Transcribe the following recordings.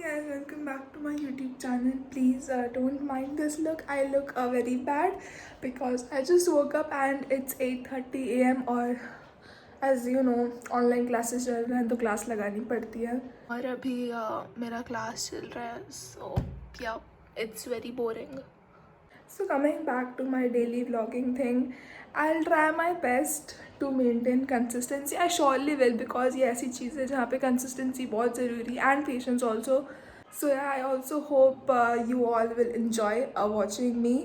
guys, welcome back to my YouTube channel. Please don't mind this look. I look very bad because I just woke up and it's 8:30 a.m. और as you know online classes चल रहे हैं तो class लगानी पड़ती है और अभी मेरा क्लास चल रहा है so yeah, it's very boring. So coming back to my daily vlogging thing, I'll try my best to maintain consistency. I surely will because ये ऐसी चीज़ है जहाँ पे consistency बहुत ज़रूरी है and patience also. So yeah, I also hope you all will enjoy watching me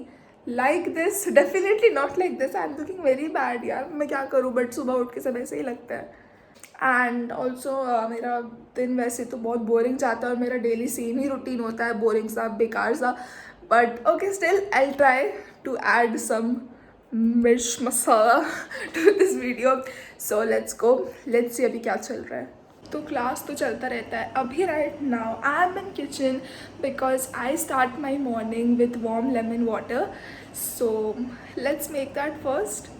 like this. Definitely not like this. I'm looking very bad यार, मैं क्या करूँ, बट सुबह उठ के सब ऐसे ही लगता है. एंड ऑल्सो मेरा दिन वैसे तो बहुत बोरिंग जाता है और मेरा डेली सेम ही रूटीन होता है, बोरिंग सा बेकार सा. But okay, still I try to add some mirch masala to this video. So let's go, let's see अभी क्या चल रहा है. तो क्लास तो चलता रहता है. अभी right now I am in kitchen because I start my morning with warm lemon water. So let's make that first.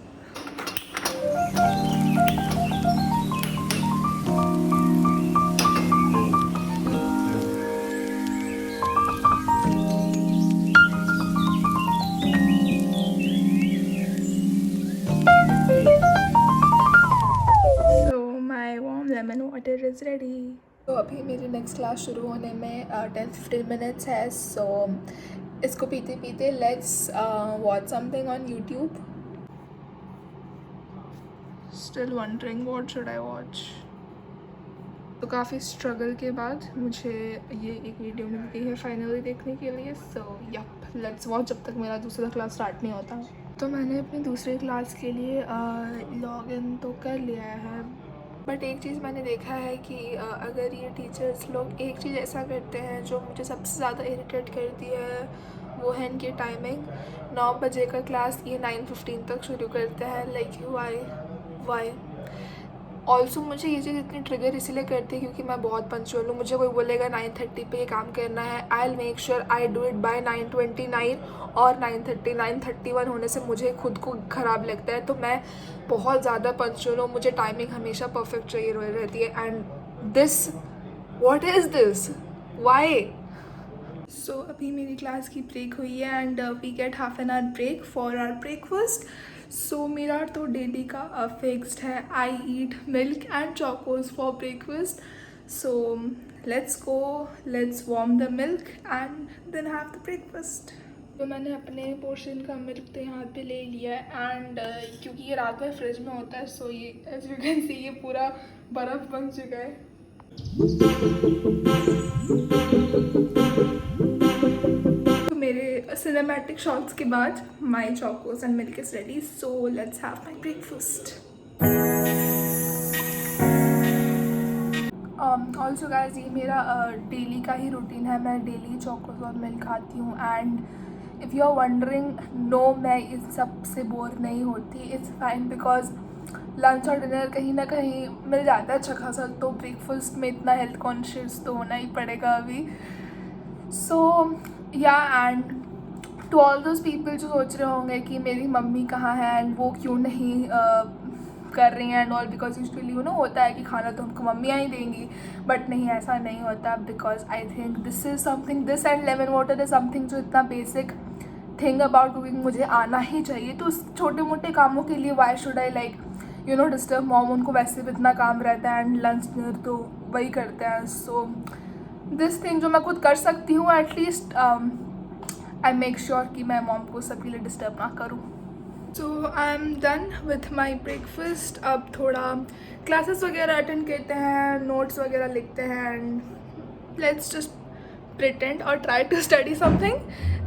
Lemon water is ready. तो अभी मेरी नेक्स्ट क्लास शुरू होने में 10-15 मिनट्स है. सो इसको पीते पीते let's watch something on YouTube. Still wondering what should I watch. तो काफ़ी स्ट्रगल के बाद मुझे ये एक वीडियो मिलती है फाइनली देखने के लिए. सो यप, लेट्स वॉच जब तक मेरा दूसरा क्लास स्टार्ट नहीं होता. तो मैंने अपनी दूसरी क्लास के लिए लॉग इन तो कर लिया है. बट एक चीज़ मैंने देखा है कि अगर ये टीचर्स लोग एक चीज़ ऐसा करते हैं जो मुझे सबसे ज़्यादा इरिटेट करती है, वो है इनकी टाइमिंग. 9 बजे का क्लास ये 9:15 तक शुरू करते हैं. Like why. ऑल्सो मुझे ये चीज़ इतनी ट्रिगर इसीलिए करती है क्योंकि मैं बहुत पंक्चुअल हूँ. मुझे कोई बोलेगा 9:30 पे ये काम करना है, I will make sure I do it by 9:29 और 9:31 होने से मुझे खुद को ख़राब लगता है. तो मैं बहुत ज़्यादा पंक्चुअल हूँ. मुझे टाइमिंग हमेशा परफेक्ट चाहिए रहती है. And this, what is this, why. So अभी मेरी क्लास की ब्रेक हुई है and we get half an hour break for our breakfast. So मेरा तो डेली का फिक्स्ड है, I eat milk and Chocos for breakfast. So let's go, let's warm the milk and then have the breakfast. तो मैंने अपने portion का milk तो यहाँ पे ले लिया है एंड क्योंकि ये रात में फ्रिज में होता है सो ये एज यू कैन सी ये पूरा बर्फ़ बन चुका है. तो मेरे सिनेमैटिक शॉट्स के बाद my Chocos and milk is ready. So let's have my breakfast. Also guys ये मेरा डेली का ही रूटीन है. मैं डेली चोकोस और मिल्क खाती हूँ. And if you are wondering, no मैं इस सब से बोर नहीं होती. इट्स फाइन बिकॉज लंच और डिनर कहीं ना कहीं मिल जाता है अच्छा खासा. तो ब्रेकफास्ट में इतना हेल्थ कॉन्शियस तो होना ही पड़ेगा अभी. So yeah, and to all those people जो सोच रहे होंगे कि मेरी मम्मी कहाँ है एंड वो क्यों नहीं कर रही हैं and all, because usually you know होता है कि खाना तो हमको मम्मियाँ ही देंगी. बट नहीं, ऐसा नहीं होता. Because I think this is something, this and lemon water is something जो इतना बेसिक थिंग अबाउट कुकिंग मुझे आना ही चाहिए. तो उस छोटे मोटे कामों के लिए why should I like you know disturb mom. उनको वैसे भी इतना काम रहता है एंड लंच डिनर तो वही करते हैं. सो दिस थिंग जो मैं खुद कर सकती हूँ एटलीस्ट आई मेक श्योर कि मैं मॉम को सबके लिए डिस्टर्ब ना करूँ. So I am done with my breakfast. अब थोड़ा क्लासेस वगैरह अटेंड करते हैं, नोट्स वगैरह लिखते हैं एंड लेट्स जस्ट प्रिटेंड और try to study something.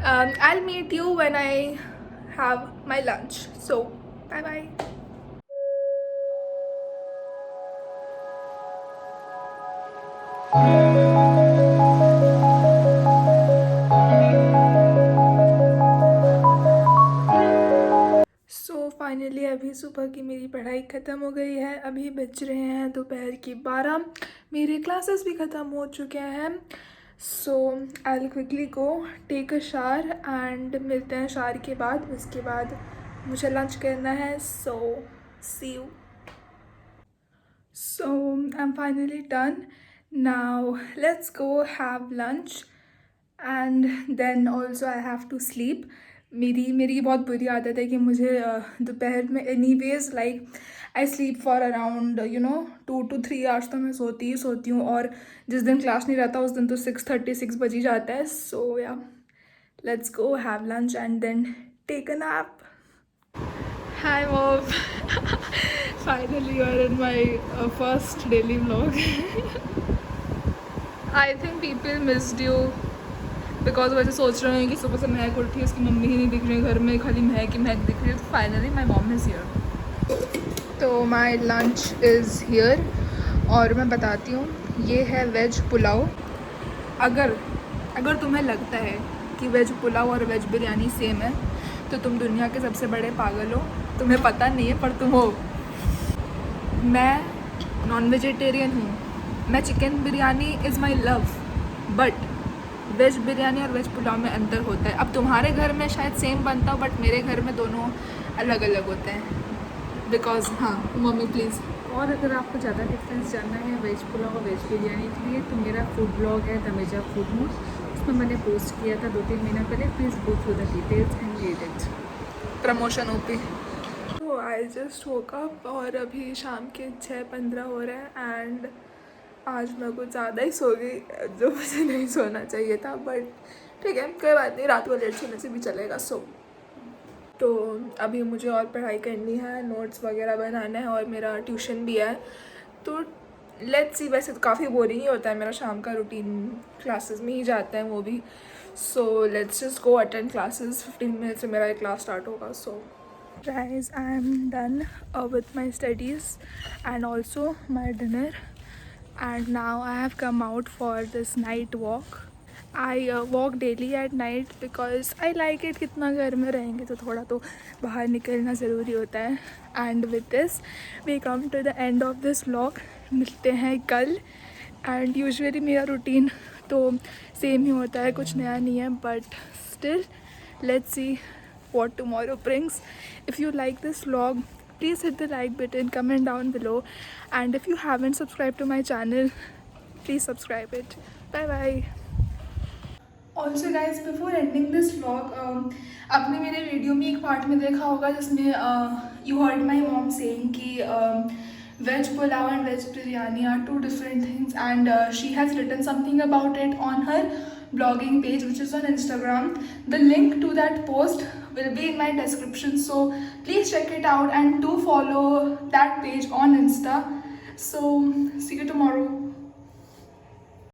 I will meet you when I have my lunch. So bye bye. So finally अभी सुबह की मेरी पढ़ाई ख़त्म हो गई है. अभी बज रहे हैं दोपहर की 12. मेरे क्लासेस भी ख़त्म हो चुके हैं. So I will quickly go take a shower and मिलते हैं शावर के बाद. उसके बाद मुझे लंच करना है. So see you. So I am finally done. Now let's go have lunch and then also I have to sleep. मेरी बहुत बुरी आदत है कि मुझे दोपहर में anyways like I sleep for around 2 to 3 hours तो मैं सोती ही सोती हूँ, और जिस दिन क्लास नहीं रहता उस दिन तो 6:36 बज ही जाता है. So yeah let's go have lunch and then take a nap. Hi mom. Finally you are in my first daily vlog. I think people missed you because वैसे सोच रहे हैं कि सुबह से महक उठी, उसकी मम्मी ही नहीं दिख रही घर में, खाली महक ही महक दिख रही है. तो finally my mom is here. तो माई लंच इज़ हियर और मैं बताती हूँ, ये है वेज पुलाव. अगर तुम्हें लगता है कि वेज पुलाव और वेज बिरयानी सेम है तो तुम दुनिया के सबसे बड़े पागल हो. तुम्हें पता नहीं है पर तुम हो. मैं नॉन वेजिटेरियन हूँ. मैं chicken biryani is my love, but veg biryani और वेज पुलाव में अंतर होता है. अब तुम्हारे घर में शायद सेम बनता हो बट मेरे घर में दोनों अलग अलग होते हैं. बिकॉज हाँ मम्मी प्लीज़. और अगर आपको ज़्यादा डिफरेंस जानना है वेज पुलाव और वेज बिरयानी के लिए तो मेरा फूड ब्लॉग है तमेजा फूड मूड, उसमें मैंने पोस्ट किया था 2-3 महीना पहले. Please go through the details and read it. Promotion OP. तो आई जस्ट वोक अप और अभी शाम के 6:15 हो रहे हैं एंड आज मैं कुछ ज़्यादा ही सो गई जो मुझे नहीं सोना चाहिए था. बट ठीक है, कोई बात नहीं, रात को लेट सोने से भी चलेगा. सो तो अभी मुझे और पढ़ाई करनी है, नोट्स वगैरह बनाना है और मेरा ट्यूशन भी है. तो लेट्स सी. वैसे तो काफ़ी बोरिंग ही होता है मेरा शाम का रूटीन, क्लासेस में ही जाता है वो भी. So let's just go attend classes. 15 minute से मेरा एक क्लास स्टार्ट होगा. सो guys, I am done with my studies and also my dinner, and now I have come out for this night walk. I walk daily at night because I like it. कितना घर में रहेंगे तो थोड़ा तो बाहर निकलना ज़रूरी होता है. and with this we come to the end of this vlog. मिलते हैं कल. and usually मेरा रूटीन तो सेम ही होता है, कुछ नया नहीं है, but still let's see what tomorrow brings. If you like this vlog, please hit the like button, comment down below, and if you haven't subscribed to my channel, please subscribe it. Bye bye. Also guys, before ending this vlog, आपने मेरे video में एक part में देखा होगा जिसमें you heard my mom saying कि veg pulao and veg biryani are two different things, and she has written something about it on her blogging page which is on Instagram. The link to that post will be in my description, so please check it out and do follow that page on Insta. So see you tomorrow.